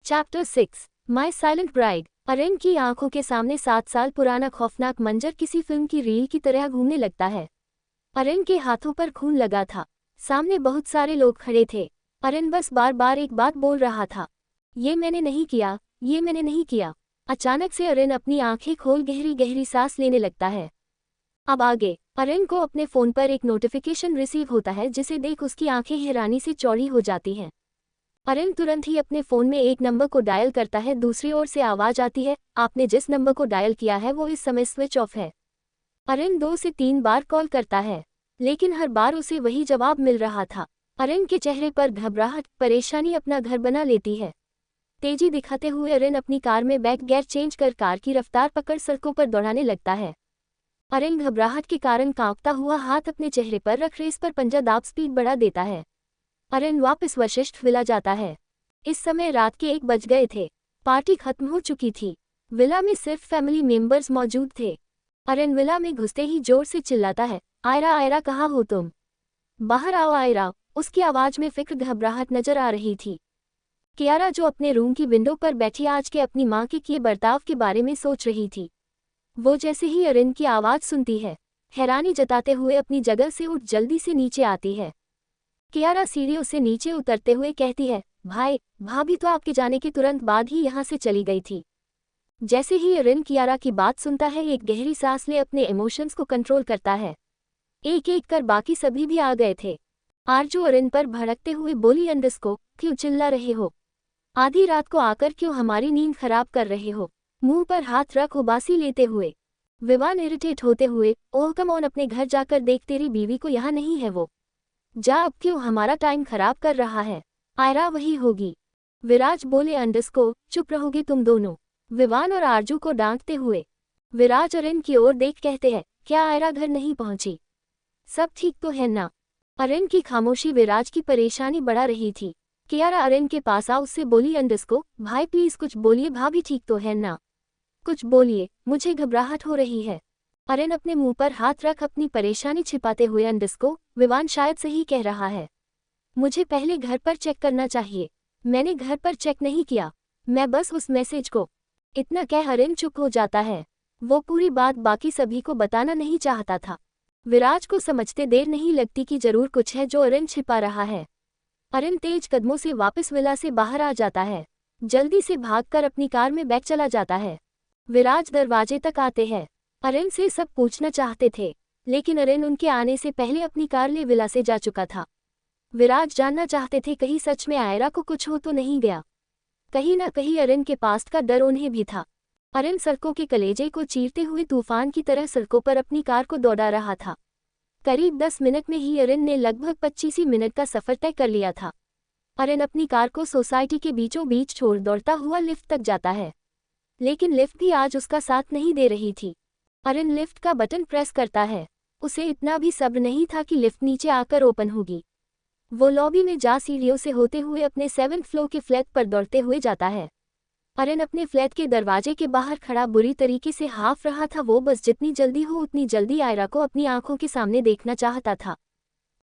Chapter 6 माई silent bride. अरेन की आंखों के सामने 7 साल पुराना खौफनाक मंजर किसी फिल्म की रील की तरह घूमने लगता है। अरेन के हाथों पर खून लगा था। सामने बहुत सारे लोग खड़े थे। अरेन बस बार बार एक बात बोल रहा था, ये मैंने नहीं किया, ये मैंने नहीं किया। अचानक से अरेन अपनी आंखें खोल गहरी गहरी सांस लेने लगता है। अब आगे अरेन को अपने फोन पर एक नोटिफिकेशन रिसीव होता है, जिसे देख उसकी आंखें हैरानी से चौड़ी हो जाती हैं। अरेन तुरंत ही अपने फोन में एक नंबर को डायल करता है। दूसरी ओर से आवाज आती है, आपने जिस नंबर को डायल किया है वो इस समय स्विच ऑफ है। अरेन 2 से 3 बार कॉल करता है, लेकिन हर बार उसे वही जवाब मिल रहा था। अरेन के चेहरे पर घबराहट, परेशानी अपना घर बना लेती है। तेजी दिखाते हुए अरेन अपनी कार में बैक गियर चेंज कर कार की रफ्तार पकड़ सड़कों पर दौड़ाने लगता है। अरेन घबराहट के कारण कांपता हुआ हाथ अपने चेहरे पर रख रेस पर पंजा दाब स्पीड बढ़ा देता है। अरेन वापस वशिष्ठ विला जाता है। इस समय रात के 1 बज गए थे। पार्टी खत्म हो चुकी थी। विला में सिर्फ फैमिली मेंबर्स मौजूद थे। अरेन विला में घुसते ही जोर से चिल्लाता है, आयरा आयरा कहाँ हो तुम? बाहर आओ आयरा। उसकी आवाज में फिक्र घबराहट नजर आ रही थी। कियारा जो अपने रूम की विंडो पर बैठी आज के अपनी मां के किए बर्ताव के बारे में सोच रही थी। वो जैसे ही अरेन की आवाज सुनती है, हैरानी जताते हुए अपनी जगह से उठ जल्दी से नीचे आती है। कियारा सीढ़ियों से नीचे उतरते हुए कहती है, भाई भाभी तो आपके जाने के तुरंत बाद ही यहाँ से चली गई थी। जैसे ही अरेन कियारा की बात सुनता है, एक गहरी सांस ले अपने इमोशंस को कंट्रोल करता है। एक एक कर बाकी सभी भी आ गए थे। आरजू अरेन पर भड़कते हुए बोली, अंडस्को क्यों चिल्ला रहे हो? आधी रात को आकर क्यों हमारी नींद खराब कर रहे हो? मुंह पर हाथ रख उबासी लेते हुए विवान इरिटेट होते हुए, ओह कम ऑन, अपने घर जाकर देख तेरी बीवी को यहाँ नहीं है वो। जा, अब क्यों हमारा टाइम खराब कर रहा है? आयरा वही होगी। विराज बोले, अंडस्को चुप रहोगे तुम दोनों? विवान और आरजू को डांटते हुए विराज अरेन की ओर देख कहते हैं, क्या आयरा घर नहीं पहुंची? सब ठीक तो है ना? अरेन की खामोशी विराज की परेशानी बढ़ा रही थी। कियारा अरेन के पास आ उससे बोली, अंडस्को भाई प्लीज कुछ बोलिए, भाभी ठीक तो है ना? कुछ बोलिए, मुझे घबराहट हो रही है। अरेन अपने मुंह पर हाथ रख अपनी परेशानी छिपाते हुए, अंडस्को विवान शायद सही कह रहा है। मुझे पहले घर पर चेक करना चाहिए। मैंने घर पर चेक नहीं किया, मैं बस उस मैसेज को। इतना कह अरेन चुप हो जाता है। वो पूरी बात बाकी सभी को बताना नहीं चाहता था। विराज को समझते देर नहीं लगती कि जरूर कुछ है जो अरेन छिपा रहा है। अरेन तेज कदमों से वापस विला से बाहर आ जाता है। जल्दी से भागकर अपनी कार में बैठ चला जाता है। विराज दरवाजे तक आते हैं। अरेन से सब पूछना चाहते थे, लेकिन अरेन उनके आने से पहले अपनी कार ले विला से जा चुका था। विराज जानना चाहते थे कहीं सच में आयरा को कुछ हो तो नहीं गया। कहीं ना कहीं अरेन के पास्ट का डर उन्हें भी था। अरेन सड़कों के कलेजे को चीरते हुए तूफान की तरह सड़कों पर अपनी कार को दौड़ा रहा था। करीब 10 मिनट में ही अरेन ने लगभग 25 मिनट का सफर तय कर लिया था। अरेन अपनी कार को सोसाइटी के बीचों बीच छोड़ दौड़ता हुआ लिफ्ट तक जाता है, लेकिन लिफ्ट भी आज उसका साथ नहीं दे रही थी। अरेन लिफ्ट का बटन प्रेस करता है। उसे इतना भी सब्र नहीं था कि लिफ्ट नीचे आकर ओपन होगी। वो लॉबी में जा सीढ़ियों से होते हुए अपने 7th फ्लोर के फ्लैट पर दौड़ते हुए जाता है। अरेन अपने फ्लैट के दरवाजे के बाहर खड़ा बुरी तरीके से हाफ रहा था। वो बस जितनी जल्दी हो उतनी जल्दी आयरा को अपनी आंखों के सामने देखना चाहता था।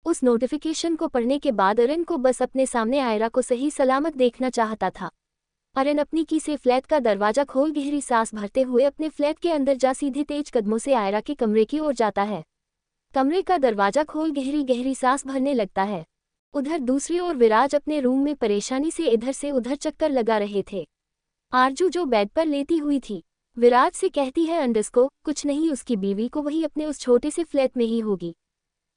उस नोटिफिकेशन को पढ़ने के बाद अरेन को बस अपने सामने आयरा को सही सलामत देखना चाहता था। अरेन अपनी की से फ्लैट का दरवाजा खोल गहरी सांस भरते हुए अपने फ्लैट के अंदर जा सीधे तेज कदमों से आयरा के कमरे की ओर जाता है। कमरे का दरवाजा खोल गहरी गहरी सांस भरने लगता है। उधर दूसरी ओर विराज अपने रूम में परेशानी से इधर से उधर चक्कर लगा रहे थे। आरजू जो बेड पर लेटी हुई थी, विराज से कहती है, अंडस्को कुछ नहीं, उसकी बीवी को वही अपने उस छोटे से फ्लैट में ही होगी।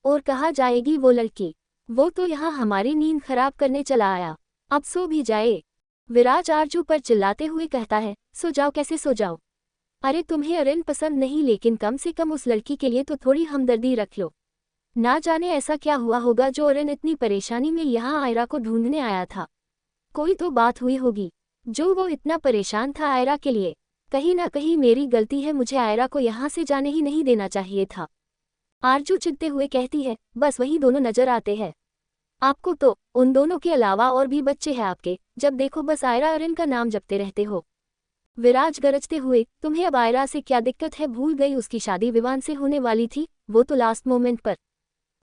और कहाँ जाएगी वो लड़की? वो तो यहाँ हमारी नींद खराब करने चला आया, अब सो भी जाए। विराज आरजू पर चिल्लाते हुए कहता है, सो जाओ, कैसे सो जाओ? अरे तुम्हें अरेन पसंद नहीं, लेकिन कम से कम उस लड़की के लिए तो थोड़ी हमदर्दी रख लो। ना जाने ऐसा क्या हुआ होगा जो अरेन इतनी परेशानी में यहाँ आयरा को ढूंढने आया था। कोई तो बात हुई होगी जो वो इतना परेशान था आयरा के लिए। कहीं ना कहीं मेरी गलती है, मुझे आयरा को यहाँ से जाने ही नहीं देना चाहिए था। आरजू चिढ़ते हुए कहती है, बस वही दोनों नजर आते हैं आपको तो? उन दोनों के अलावा और भी बच्चे हैं आपके, जब देखो बस आयरा अरेन का नाम जपते रहते हो। विराज गरजते हुए, तुम्हें अब आयरा से क्या दिक्कत है? भूल गई उसकी शादी विवान से होने वाली थी, वो तो लास्ट मोमेंट पर।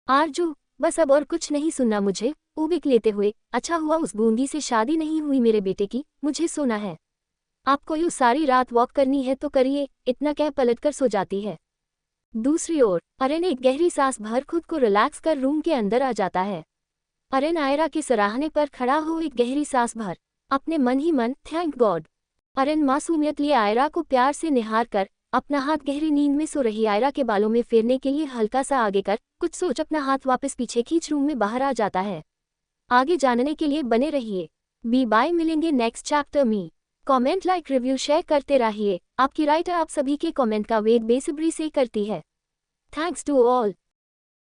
आरजू बस अब और कुछ नहीं सुनना मुझे, उबिक लेते हुए, अच्छा हुआ उस गूंगी से शादी नहीं हुई मेरे बेटे की, मुझे सोना है। आपको यूँ सारी रात वॉक करनी है तो करिए, इतना कह पलटकर सो जाती है। दूसरी ओर अरेन एक गहरी सांस भर खुद को रिलैक्स कर रूम के अंदर आ जाता है। अरेन आयरा के सराहने पर खड़ा हो एक गहरी सांस भर अपने मन ही मन थैंक गॉड। अरेन मासूमियत लिए आयरा को प्यार से निहार कर अपना हाथ गहरी नींद में सो रही आयरा के बालों में फेरने के लिए हल्का सा आगे कर कुछ सोच अपना हाथ वापस पीछे खींच रूम में बाहर आ जाता है। आगे जानने के लिए बने रहिए। बी बाय, मिलेंगे नेक्स्ट चैप्टर में। कमेंट, लाइक, रिव्यू शेयर करते रहिए। आपकी राइटर आप सभी के कमेंट का वेट बेसब्री से करती है। Thanks to all.